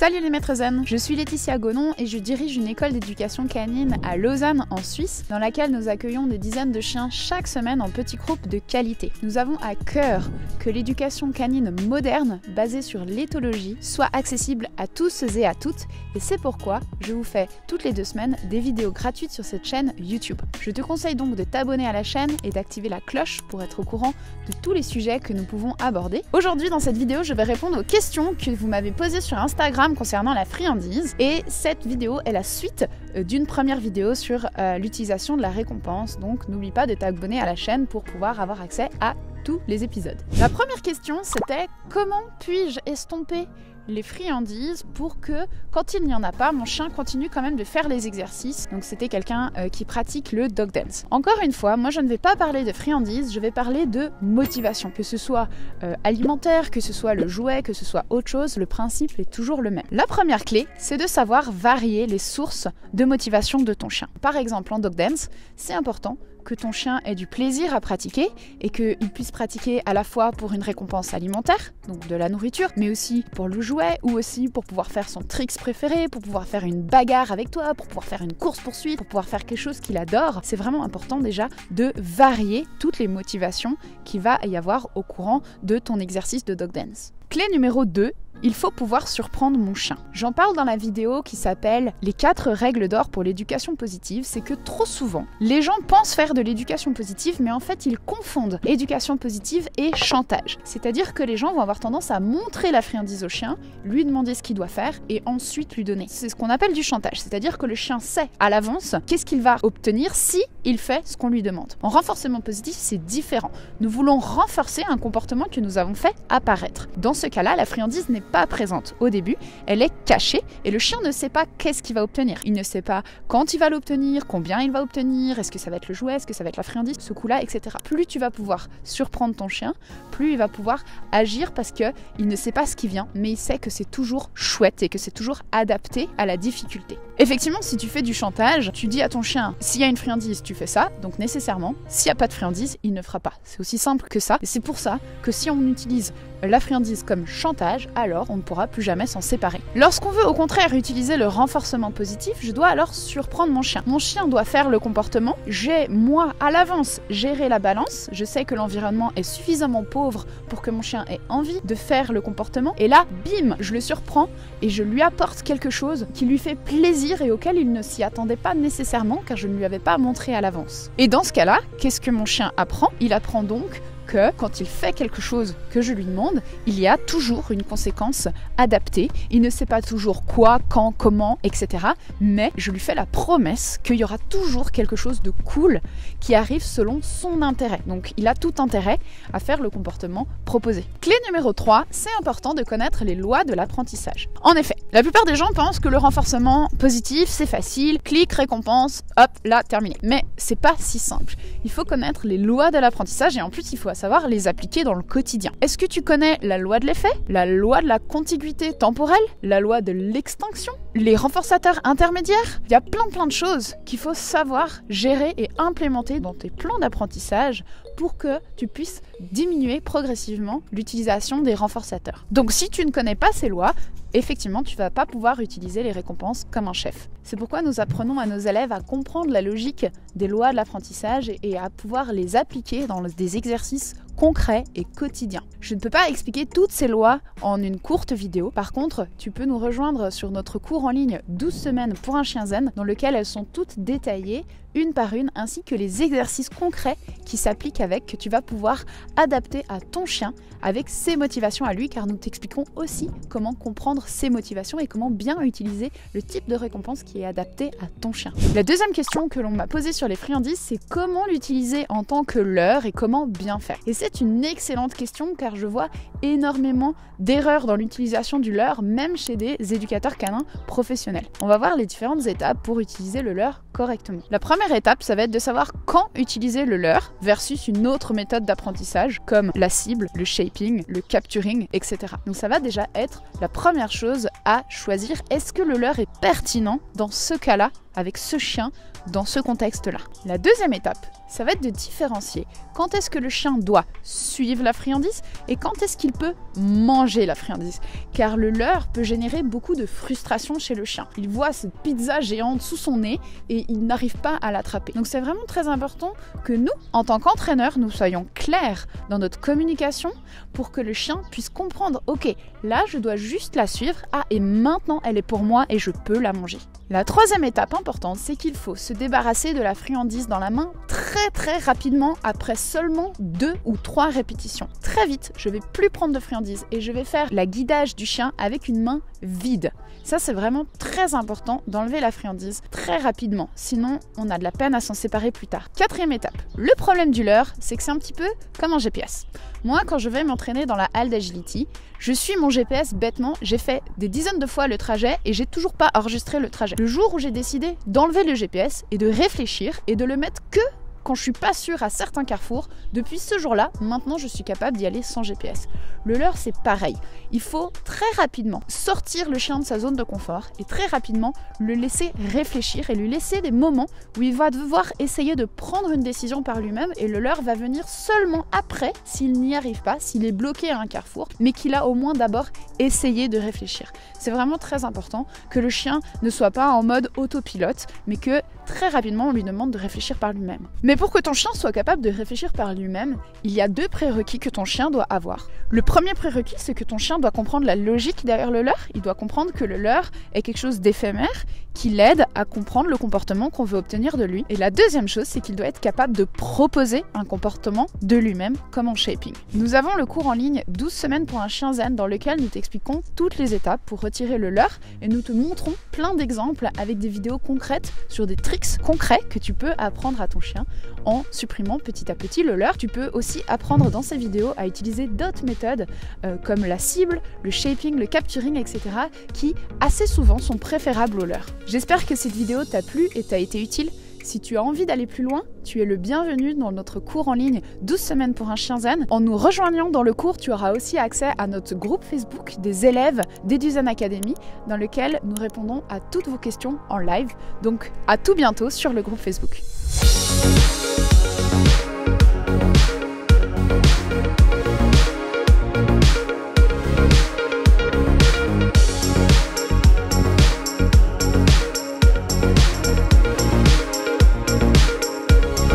Salut les maîtres zen, je suis Laetitia Gonon et je dirige une école d'éducation canine à Lausanne en Suisse dans laquelle nous accueillons des dizaines de chiens chaque semaine en petits groupes de qualité. Nous avons à cœur que l'éducation canine moderne basée sur l'éthologie soit accessible à tous et à toutes et c'est pourquoi je vous fais toutes les 2 semaines des vidéos gratuites sur cette chaîne YouTube. Je te conseille donc de t'abonner à la chaîne et d'activer la cloche pour être au courant de tous les sujets que nous pouvons aborder. Aujourd'hui dans cette vidéo je vais répondre aux questions que vous m'avez posées sur Instagram concernant la friandise et cette vidéo est la suite d'une première vidéo sur l'utilisation de la récompense, donc n'oublie pas de t'abonner à la chaîne pour pouvoir avoir accès à tous les épisodes. La première question c'était comment puis-je estomper les friandises pour que, quand il n'y en a pas, mon chien continue quand même de faire les exercices. Donc c'était quelqu'un qui pratique le dog dance. Encore une fois, moi je ne vais pas parler de friandises, je vais parler de motivation. Que ce soit alimentaire, que ce soit le jouet, que ce soit autre chose, le principe est toujours le même. La première clé, c'est de savoir varier les sources de motivation de ton chien. Par exemple, en dog dance, c'est important que ton chien ait du plaisir à pratiquer et qu'il puisse pratiquer à la fois pour une récompense alimentaire, donc de la nourriture, mais aussi pour le jouet ou aussi pour pouvoir faire son tricks préféré, pour pouvoir faire une bagarre avec toi, pour pouvoir faire une course-poursuite, pour pouvoir faire quelque chose qu'il adore. C'est vraiment important déjà de varier toutes les motivations qu'il va y avoir au courant de ton exercice de dog dance. Clé numéro 2, il faut pouvoir surprendre mon chien. J'en parle dans la vidéo qui s'appelle « Les 4 règles d'or pour l'éducation positive ». C'est que trop souvent, les gens pensent faire de l'éducation positive, mais en fait, ils confondent éducation positive et chantage. C'est-à-dire que les gens vont avoir tendance à montrer la friandise au chien, lui demander ce qu'il doit faire et ensuite lui donner. C'est ce qu'on appelle du chantage. C'est-à-dire que le chien sait à l'avance qu'est-ce qu'il va obtenir si il fait ce qu'on lui demande. En renforcement positif, c'est différent. Nous voulons renforcer un comportement que nous avons fait apparaître. Dans ce cas-là, la friandise n'est pas présente au début, elle est cachée et le chien ne sait pas qu'est-ce qu'il va obtenir. Il ne sait pas quand il va l'obtenir, combien il va obtenir, est-ce que ça va être le jouet, est-ce que ça va être la friandise, ce coup-là, etc. Plus tu vas pouvoir surprendre ton chien, plus il va pouvoir agir parce qu'il ne sait pas ce qui vient, mais il sait que c'est toujours chouette et que c'est toujours adapté à la difficulté. Effectivement, si tu fais du chantage, tu dis à ton chien, s'il y a une friandise, tu fais ça, donc nécessairement, s'il n'y a pas de friandise, il ne fera pas. C'est aussi simple que ça, et c'est pour ça que si on utilise la friandise comme chantage, alors on ne pourra plus jamais s'en séparer. Lorsqu'on veut au contraire utiliser le renforcement positif, je dois alors surprendre mon chien. Mon chien doit faire le comportement, j'ai moi à l'avance géré la balance, je sais que l'environnement est suffisamment pauvre pour que mon chien ait envie de faire le comportement, et là, bim, je le surprends et je lui apporte quelque chose qui lui fait plaisir et auquel il ne s'y attendait pas nécessairement car je ne lui avais pas montré à l'avance. Et dans ce cas-là, qu'est-ce que mon chien apprend? Il apprend donc que quand il fait quelque chose que je lui demande, il y a toujours une conséquence adaptée. Il ne sait pas toujours quoi, quand, comment, etc. Mais je lui fais la promesse qu'il y aura toujours quelque chose de cool qui arrive selon son intérêt. Donc il a tout intérêt à faire le comportement proposé. Clé numéro 3, c'est important de connaître les lois de l'apprentissage. En effet, la plupart des gens pensent que le renforcement positif, c'est facile, clic, récompense, hop, là, terminé. Mais c'est pas si simple. Il faut connaître les lois de l'apprentissage et en plus il faut savoir les appliquer dans le quotidien. Est-ce que tu connais la loi de l'effet, la loi de la contiguïté temporelle, la loi de l'extinction, les renforçateurs intermédiaires? Il y a plein de choses qu'il faut savoir gérer et implémenter dans tes plans d'apprentissage pour que tu puisses diminuer progressivement l'utilisation des renforçateurs. Donc si tu ne connais pas ces lois, effectivement, tu ne vas pas pouvoir utiliser les récompenses comme un chef. C'est pourquoi nous apprenons à nos élèves à comprendre la logique des lois de l'apprentissage et à pouvoir les appliquer dans des exercices concrets et quotidiens. Je ne peux pas expliquer toutes ces lois en une courte vidéo. Par contre, tu peux nous rejoindre sur notre cours en ligne 12 semaines pour un chien zen, dans lequel elles sont toutes détaillées une par une, ainsi que les exercices concrets qui s'appliquent avec, que tu vas pouvoir adapter à ton chien avec ses motivations à lui, car nous t'expliquons aussi comment comprendre ses motivations et comment bien utiliser le type de récompense qui est adapté à ton chien. La deuxième question que l'on m'a posée sur les friandises, c'est comment l'utiliser en tant que leurre et comment bien faire. Et c'est une excellente question car je vois énormément d'erreurs dans l'utilisation du leurre, même chez des éducateurs canins professionnels. On va voir les différentes étapes pour utiliser le leurre correctement. La première étape, ça va être de savoir quand utiliser le leurre versus une autre méthode d'apprentissage comme la cible, le shaping, le capturing, etc. Donc ça va déjà être la première chose à choisir. Est-ce que le leurre est pertinent dans ce cas-là, avec ce chien, dans ce contexte-là? La deuxième étape, ça va être de différencier quand est-ce que le chien doit suivre la friandise et quand est-ce qu'il peut manger la friandise. Car le leurre peut générer beaucoup de frustration chez le chien. Il voit cette pizza géante sous son nez et il n'arrive pas à l'attraper. Donc c'est vraiment très important que nous, en tant qu'entraîneurs, nous soyons clairs dans notre communication pour que le chien puisse comprendre, ok, là je dois juste la suivre, et maintenant elle est pour moi et je peux la manger. La troisième étape importante, c'est qu'il faut se débarrasser de la friandise dans la main très rapidement après seulement 2 ou 3 répétitions. Très vite, je vais plus prendre de friandise et je vais faire la guidage du chien avec une main vide. Ça, c'est vraiment très important d'enlever la friandise très rapidement, sinon on a de la peine à s'en séparer plus tard. Quatrième étape, le problème du leurre, c'est que c'est un petit peu comme un GPS. Moi, quand je vais m'entraîner dans la halle d'agility, je suis mon GPS bêtement, j'ai fait des dizaines de fois le trajet et j'ai toujours pas enregistré le trajet. Le jour où j'ai décidé d'enlever le GPS et de réfléchir et de le mettre que quand je suis pas sûre à certains carrefours, depuis ce jour-là, maintenant je suis capable d'y aller sans GPS. Le leurre, c'est pareil. Il faut très rapidement sortir le chien de sa zone de confort et très rapidement le laisser réfléchir et lui laisser des moments où il va devoir essayer de prendre une décision par lui-même et le leurre va venir seulement après s'il n'y arrive pas, s'il est bloqué à un carrefour, mais qu'il a au moins d'abord essayé de réfléchir. C'est vraiment très important que le chien ne soit pas en mode autopilote, mais que très rapidement on lui demande de réfléchir par lui-même. Mais pour que ton chien soit capable de réfléchir par lui-même, il y a 2 prérequis que ton chien doit avoir. Le premier prérequis, c'est que ton chien doit comprendre la logique derrière le leurre. Il doit comprendre que le leurre est quelque chose d'éphémère qui l'aide à comprendre le comportement qu'on veut obtenir de lui. Et la deuxième chose, c'est qu'il doit être capable de proposer un comportement de lui-même, comme en shaping. Nous avons le cours en ligne 12 semaines pour un chien zen dans lequel nous t'expliquons toutes les étapes pour retirer le leurre et nous te montrons plein d'exemples avec des vidéos concrètes sur des tricks concrets que tu peux apprendre à ton chien en supprimant petit à petit le leurre. Tu peux aussi apprendre dans ces vidéos à utiliser d'autres méthodes comme la cible, le shaping, le capturing, etc. qui assez souvent sont préférables au leurre. J'espère que cette vidéo t'a plu et t'a été utile. Si tu as envie d'aller plus loin, tu es le bienvenu dans notre cours en ligne 12 semaines pour un chien zen. En nous rejoignant dans le cours, tu auras aussi accès à notre groupe Facebook des élèves d'EduZen Academy dans lequel nous répondons à toutes vos questions en live. Donc à tout bientôt sur le groupe Facebook.